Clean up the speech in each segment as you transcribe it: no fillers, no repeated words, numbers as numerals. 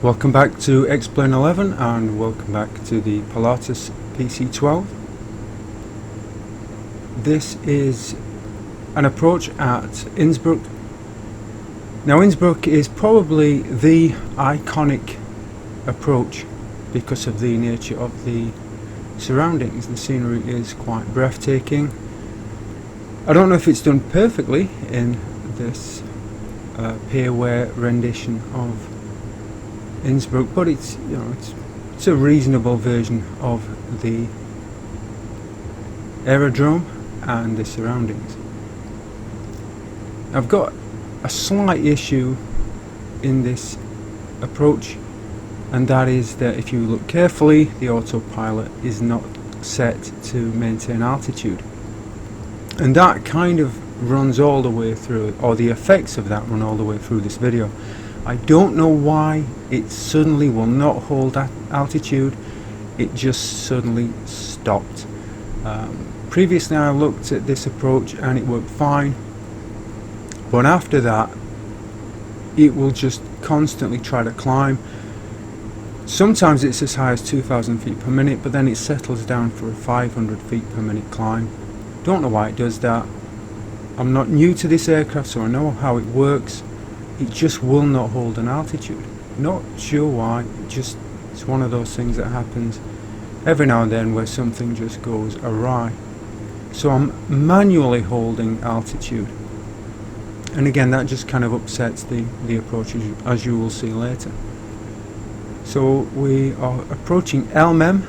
Welcome back to Explain 11 and welcome back to the Pilatus PC-12. This is an approach at Innsbruck. Now Innsbruck is probably the iconic approach because of the nature of the surroundings. The scenery is quite breathtaking. I don't know if it's done perfectly in this pierware rendition of Innsbruck, but it's it's a reasonable version of the aerodrome and the surroundings. I've got a slight issue in this approach, and that is that if you look carefully, the autopilot is not set to maintain altitude, and that kind of runs all the way through, or the effects of that run all the way through this video. I don't know why it suddenly will not hold at altitude. It just suddenly stopped. Previously I looked at this approach and it worked fine, but after that it will just constantly try to climb. Sometimes it's as high as 2,000 feet per minute, but then it settles down for a 500 feet per minute climb. Don't know why it does that. I'm not new to this aircraft, so I know how it works. It just will not hold an altitude. Not sure why. It's one of those things that happens every now and then where something just goes awry. So I'm manually holding altitude, and again that just kind of upsets the approach, as you will see later. So we are approaching Elmem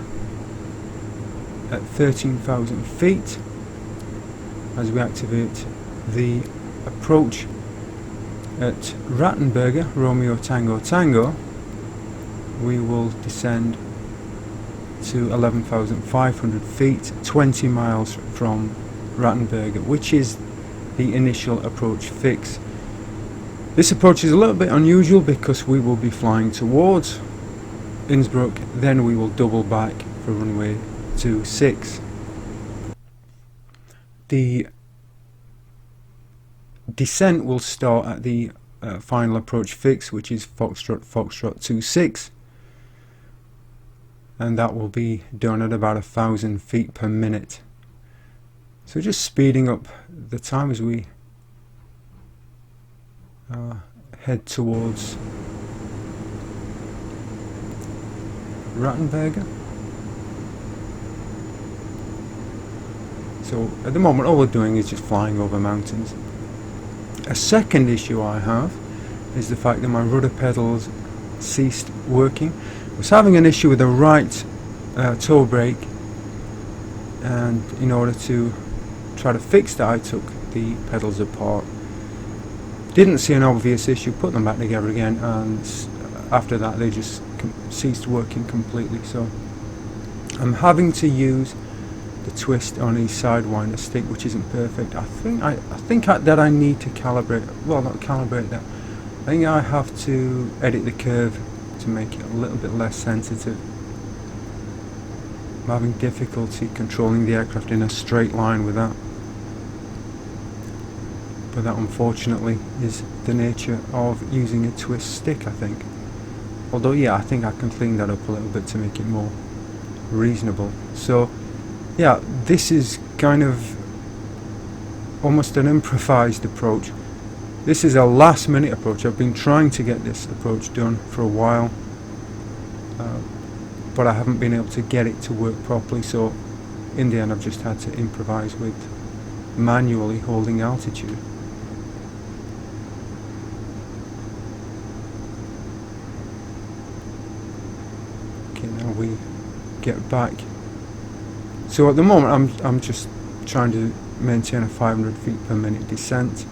at 13,000 feet as we activate the approach. At Rattenberger, Romeo Tango Tango, we will descend to 11,500 feet, 20 miles from Rattenberger, which is the initial approach fix. This approach is a little bit unusual because we will be flying towards Innsbruck, then we will double back for runway 26. The descent will start at the final approach fix, which is Foxtrot 26, and that will be done at about 1,000 feet per minute. So just speeding up the time as we head towards Rattenberger. So at the moment all we're doing is just flying over mountains. A second issue I have is the fact that my rudder pedals ceased working. I was having an issue with the right toe brake, and in order to try to fix that I took the pedals apart. Didn't see an obvious issue, put them back together again, and after that they just ceased working completely. So I'm having to use the twist on a sidewinder stick, which isn't perfect. I think that I need to calibrate, well, not calibrate that, I think I have to edit the curve to make it a little bit less sensitive. I'm having difficulty controlling the aircraft in a straight line with that, but that unfortunately is the nature of using a twist stick, I think. Although yeah, I think I can clean that up a little bit to make it more reasonable. So yeah, this is kind of almost an improvised approach. This is a last minute approach. I've been trying to get this approach done for a while, but I haven't been able to get it to work properly, so in the end I've just had to improvise with manually holding altitude. Okay, now we get back. So at the moment I'm just trying to maintain a 500 feet per minute descent.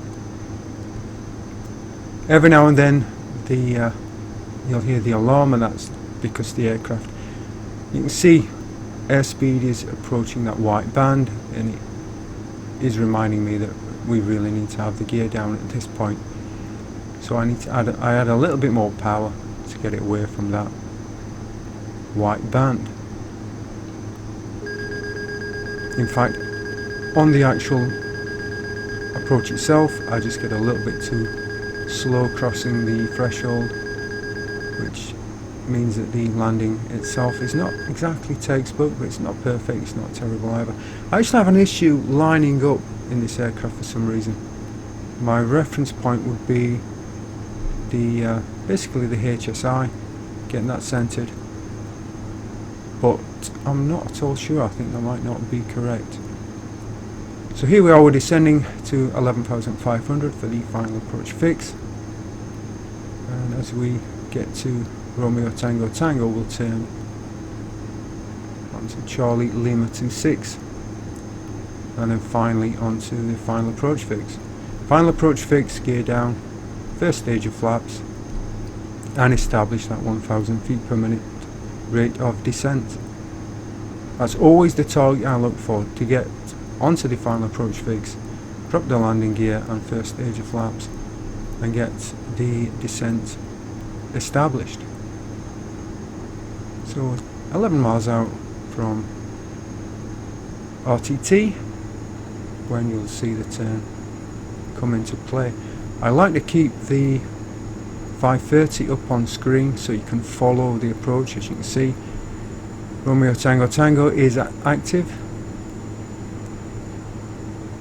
Every now and then you'll hear the alarm, and that's because the aircraft, you can see airspeed is approaching that white band, and it is reminding me that we really need to have the gear down at this point. So I need to add a little bit more power to get it away from that white band. In fact, on the actual approach itself, I just get a little bit too slow crossing the threshold, which means that the landing itself is not exactly textbook, but it's not perfect, it's not terrible either. I actually have an issue lining up in this aircraft for some reason. My reference point would be the basically the HSI, getting that centered, but I'm not at all sure. I think that might not be correct. So here we are, we're descending to 11,500 for the final approach fix, and as we get to Romeo Tango Tango, we'll turn onto Charlie Lima 26, and then finally onto the final approach fix. Final approach fix, gear down, first stage of flaps, and establish that 1,000 feet per minute rate of descent. That's always the target I look for, to get onto the final approach fix, drop the landing gear and first stage of flaps, and get the descent established. So 11 miles out from RTT, when you'll see the turn come into play. I like to keep the 530 up on screen so you can follow the approach. As you can see, Romeo Tango Tango is active,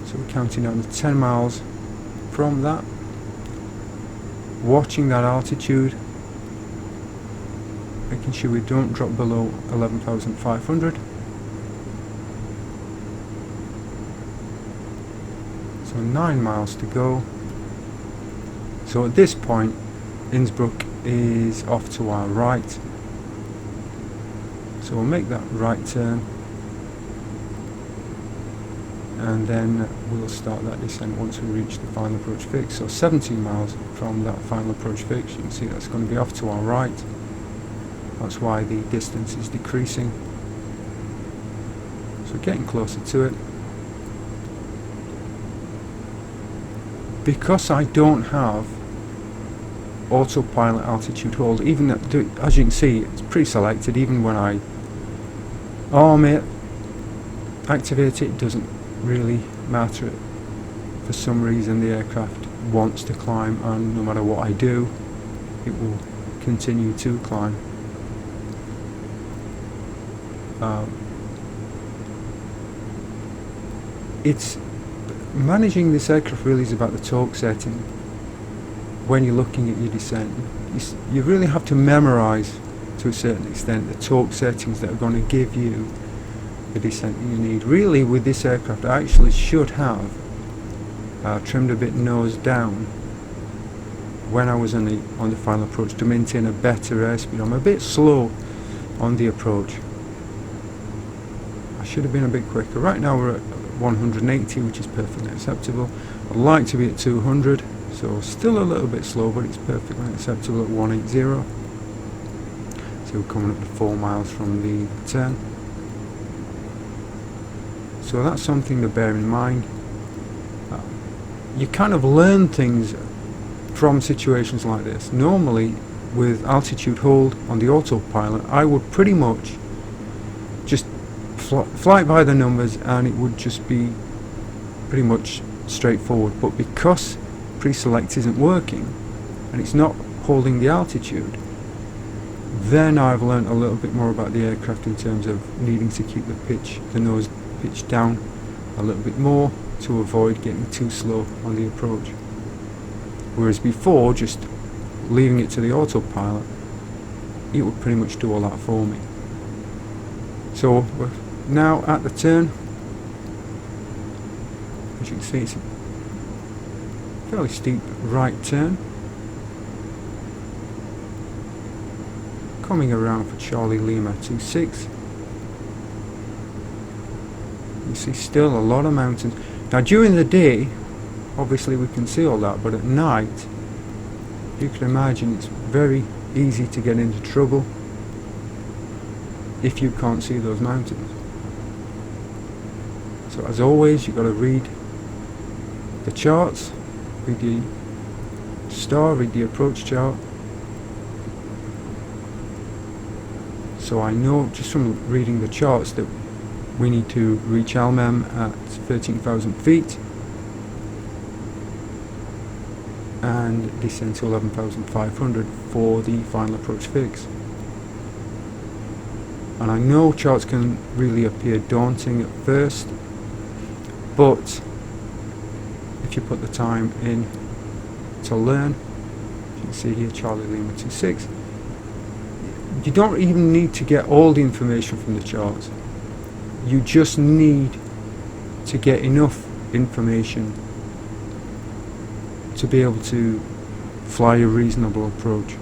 so we're counting down to 10 miles from that, watching that altitude, making sure we don't drop below 11,500. So 9 miles to go. So at this point, Innsbruck is off to our right. So we'll make that right turn, and then we'll start that descent once we reach the final approach fix. So 17 miles from that final approach fix, you can see that's going to be off to our right. That's why the distance is decreasing. So we're getting closer to it. Because I don't have autopilot altitude hold, even as you can see, it's pre-selected. Even when I arm it, activate it, doesn't really matter. For some reason the aircraft wants to climb, and no matter what I do, it will continue to climb. It's managing this aircraft really is about the torque setting. When you're looking at your descent, you really have to memorize to a certain extent the torque settings that are going to give you the descent you need. Really, with this aircraft, I actually should have trimmed a bit nose down when I was on the final approach to maintain a better airspeed. I'm a bit slow on the approach. I should have been a bit quicker. Right now we're at 180, which is perfectly acceptable. I'd like to be at 200, so still a little bit slow, but it's perfectly acceptable at 180. So we're coming up to 4 miles from the turn. So that's something to bear in mind. You kind of learn things from situations like this. Normally, with altitude hold on the autopilot, I would pretty much just fly by the numbers, and it would just be pretty much straightforward. But because pre-select isn't working and it's not holding the altitude, then I've learned a little bit more about the aircraft in terms of needing to keep the nose pitched down a little bit more to avoid getting too slow on the approach. Whereas before, just leaving it to the autopilot, it would pretty much do all that for me. So we're now at the turn. As you can see, it's a fairly steep right turn. Coming around for Charlie Lima 26. You see still a lot of mountains. Now during the day, obviously we can see all that, but at night, you can imagine it's very easy to get into trouble if you can't see those mountains. So as always, you've got to read the charts, read the star, read the approach chart. So I know just from reading the charts that we need to reach Almem at 13,000 feet and descend to 11,500 for the final approach fix. And I know charts can really appear daunting at first, but if you put the time in to learn, you can see here Charlie Lima 26, you don't even need to get all the information from the charts. You just need to get enough information to be able to fly a reasonable approach.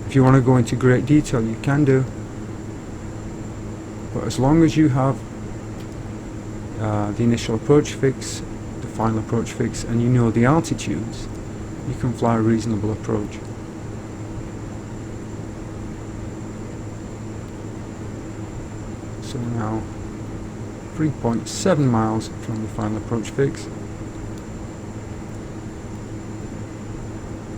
If you want to go into great detail, you can do, but as long as you have the initial approach fix, the final approach fix, and you know the altitudes, you can fly a reasonable approach. So now 3.7 miles from the final approach fix.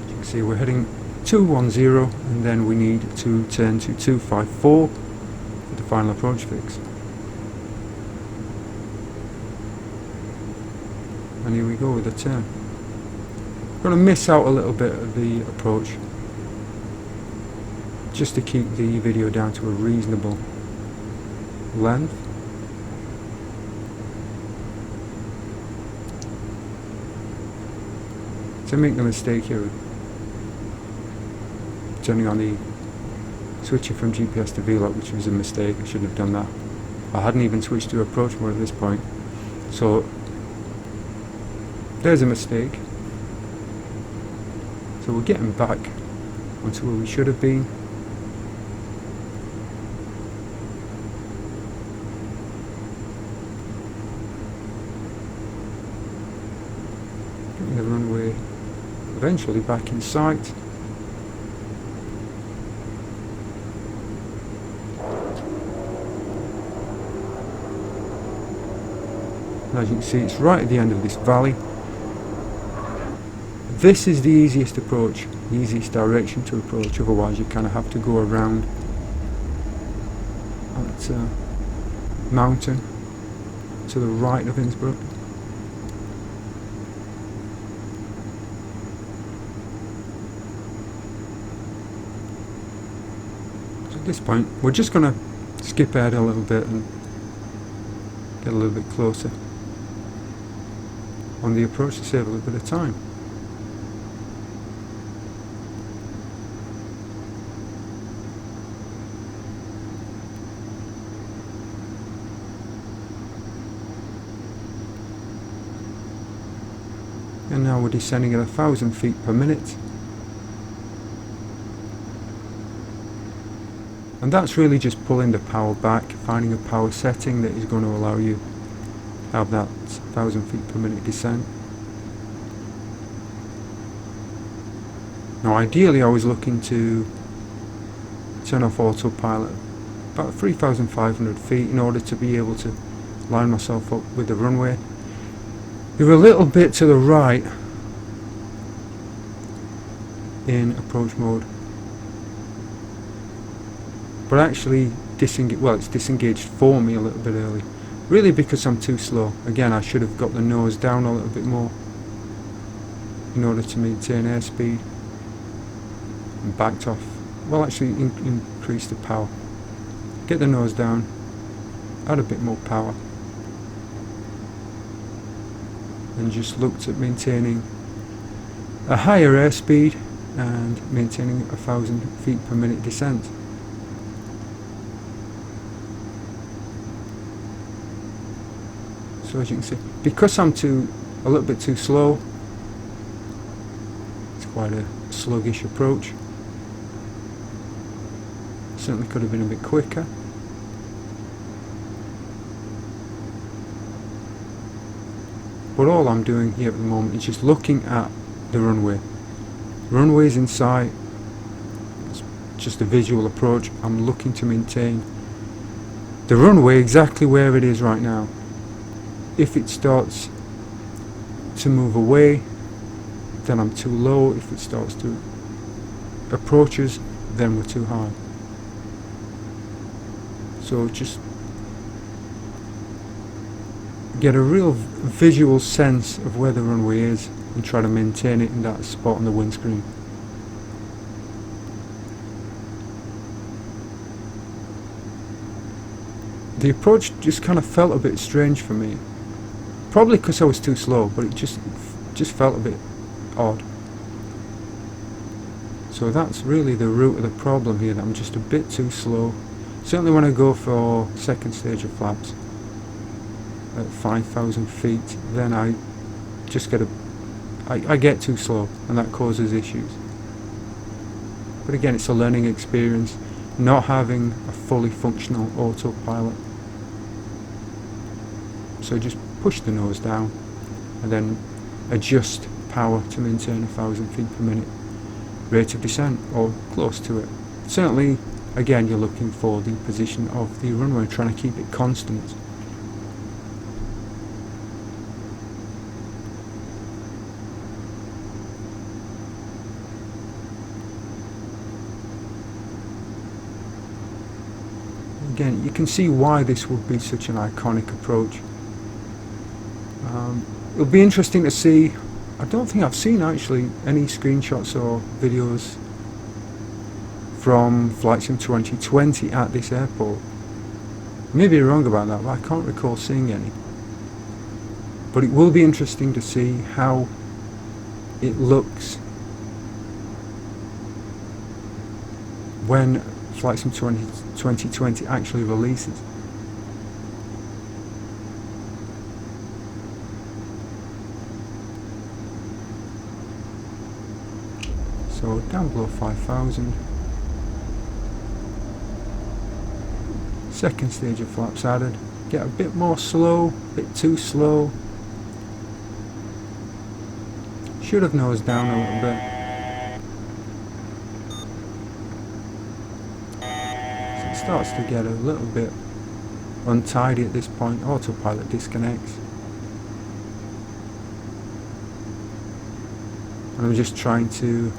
You can see we're heading 210, and then we need to turn to 254 for the final approach fix. And here we go with the turn. I'm going to miss out a little bit of the approach just to keep the video down to a reasonable length. To make the mistake here of turning on the switching from GPS to VLOC, which was a mistake. I shouldn't have done that. I hadn't even switched to approach mode at this point, so there's a mistake. So we're getting back onto where we should have been. Getting the runway eventually back in sight. And as you can see, it's right at the end of this valley. This is the easiest approach, the easiest direction to approach, otherwise you kind of have to go around that mountain to the right of Innsbruck. So at this point we're just going to skip ahead a little bit and get a little bit closer on the approach to save a little bit of time. And now we're descending at 1,000 feet per minute. And that's really just pulling the power back, finding a power setting that is going to allow you to have that 1,000 feet per minute descent. Now ideally I was looking to turn off autopilot about 3,500 feet in order to be able to line myself up with the runway. You're a little bit to the right in approach mode, but actually it's disengaged for me a little bit early, really because I'm too slow. Again, I should have got the nose down a little bit more in order to maintain airspeed, and backed off. Well, actually increase the power, get the nose down, add a bit more power, and just looked at maintaining a higher airspeed and maintaining 1,000 feet per minute descent. So as you can see, because I'm a little bit too slow, it's quite a sluggish approach. Certainly could have been a bit quicker. But all I'm doing here at the moment is just looking at the runway. The runway is in sight. It's just a visual approach. I'm looking to maintain the runway exactly where it is right now. If it starts to move away, then I'm too low. If it starts to approach us, then we're too high. So just get a real visual sense of where the runway is and try to maintain it in that spot on the windscreen. The approach just kind of felt a bit strange for me. Probably because I was too slow, but it just felt a bit odd. So that's really the root of the problem here, that I'm just a bit too slow. Certainly when I go for second stage of flaps at 5,000 feet, then I just I get too slow, and that causes issues. But again, it's a learning experience, not having a fully functional autopilot. So just push the nose down and then adjust power to maintain 1,000 feet per minute rate of descent, or close to it. Certainly, again, you're looking for the position of the runway, trying to keep it constant. Again, you can see why this would be such an iconic approach. It'll be interesting to see. I don't think I've seen actually any screenshots or videos from Flight Sim 2020 at this airport. Maybe wrong about that, but I can't recall seeing any. But it will be interesting to see how it looks when Flight Sim 2020 actually releases. So down below 5,000. Second stage of flaps added. Get a bit more slow, a bit too slow. Should have nosed down a little bit. So it starts to get a little bit untidy at this point. Autopilot disconnects. And I'm just trying to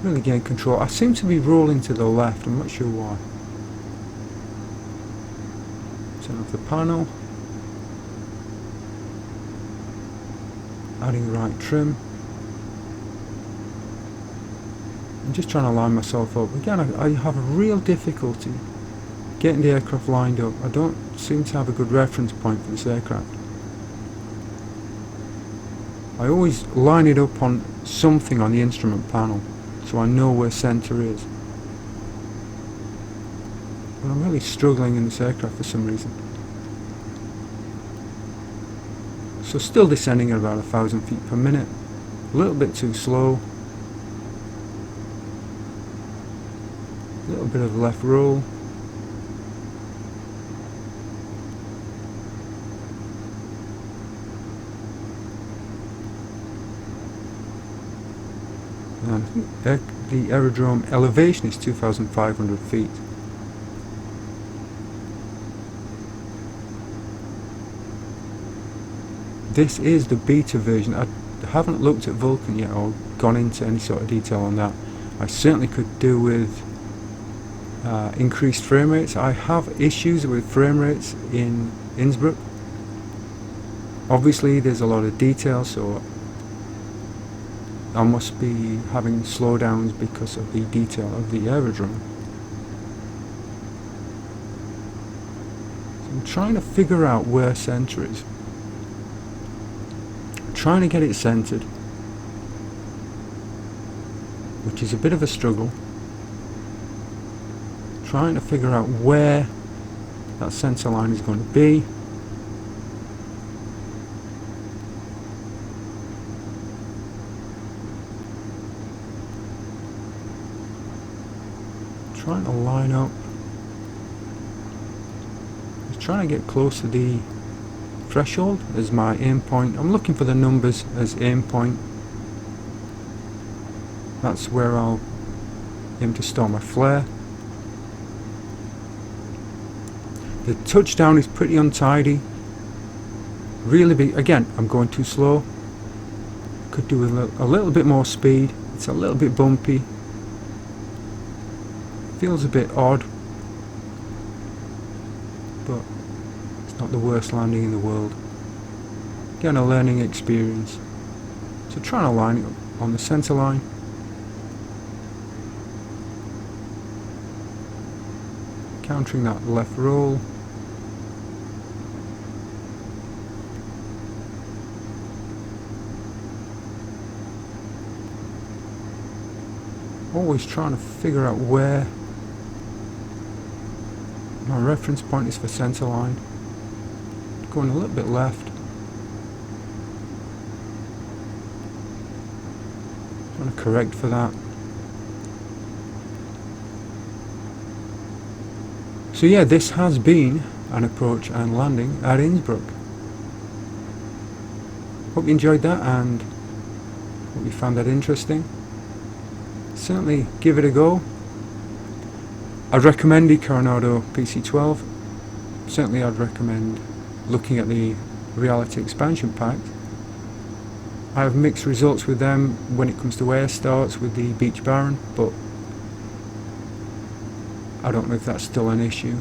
really gain control. I seem to be rolling to the left, I'm not sure why. Turn off the panel. Adding right trim. I'm just trying to line myself up. Again, I have a real difficulty getting the aircraft lined up. I don't seem to have a good reference point for this aircraft. I always line it up on something on the instrument panel, so I know where centre is. But I'm really struggling in this aircraft for some reason. So still descending at about 1,000 feet per minute. A little bit too slow. A little bit of left roll. And I think the aerodrome elevation is 2,500 feet. This is the beta version. I haven't looked at Vulcan yet or gone into any sort of detail on that. I certainly could do with increased frame rates. I have issues with frame rates in Innsbruck. Obviously there's a lot of detail, so I must be having slowdowns because of the detail of the aerodrome. So I'm trying to figure out where centre is. I'm trying to get it centred, which is a bit of a struggle. Trying to figure out where that centre line is going to be. Trying to line up. Just trying to get close to the threshold as my aim point. I'm looking for the numbers as aim point. That's where I'll aim to store my flare. The touchdown is pretty untidy. Really big. Again, I'm going too slow. Could do a little bit more speed. It's a little bit bumpy. Feels a bit odd, but it's not the worst landing in the world. Again, a learning experience. So trying to line it up on the centre line. countering that left roll. Always trying to figure out where my reference point is for centre line. Going a little bit left. Trying to correct for that. So yeah, this has been an approach and landing at Innsbruck. Hope you enjoyed that and hope you found that interesting. Certainly give it a go. I'd recommend the Carenado PC-12. Certainly I'd recommend looking at the reality expansion pack. I have mixed results with them when it comes to air starts with the Beach Baron, but I don't know if that's still an issue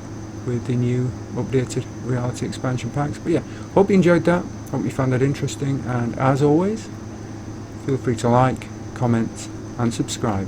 with the new updated reality expansion packs. But yeah, hope you enjoyed that, hope you found that interesting, and as always, feel free to like, comment and subscribe.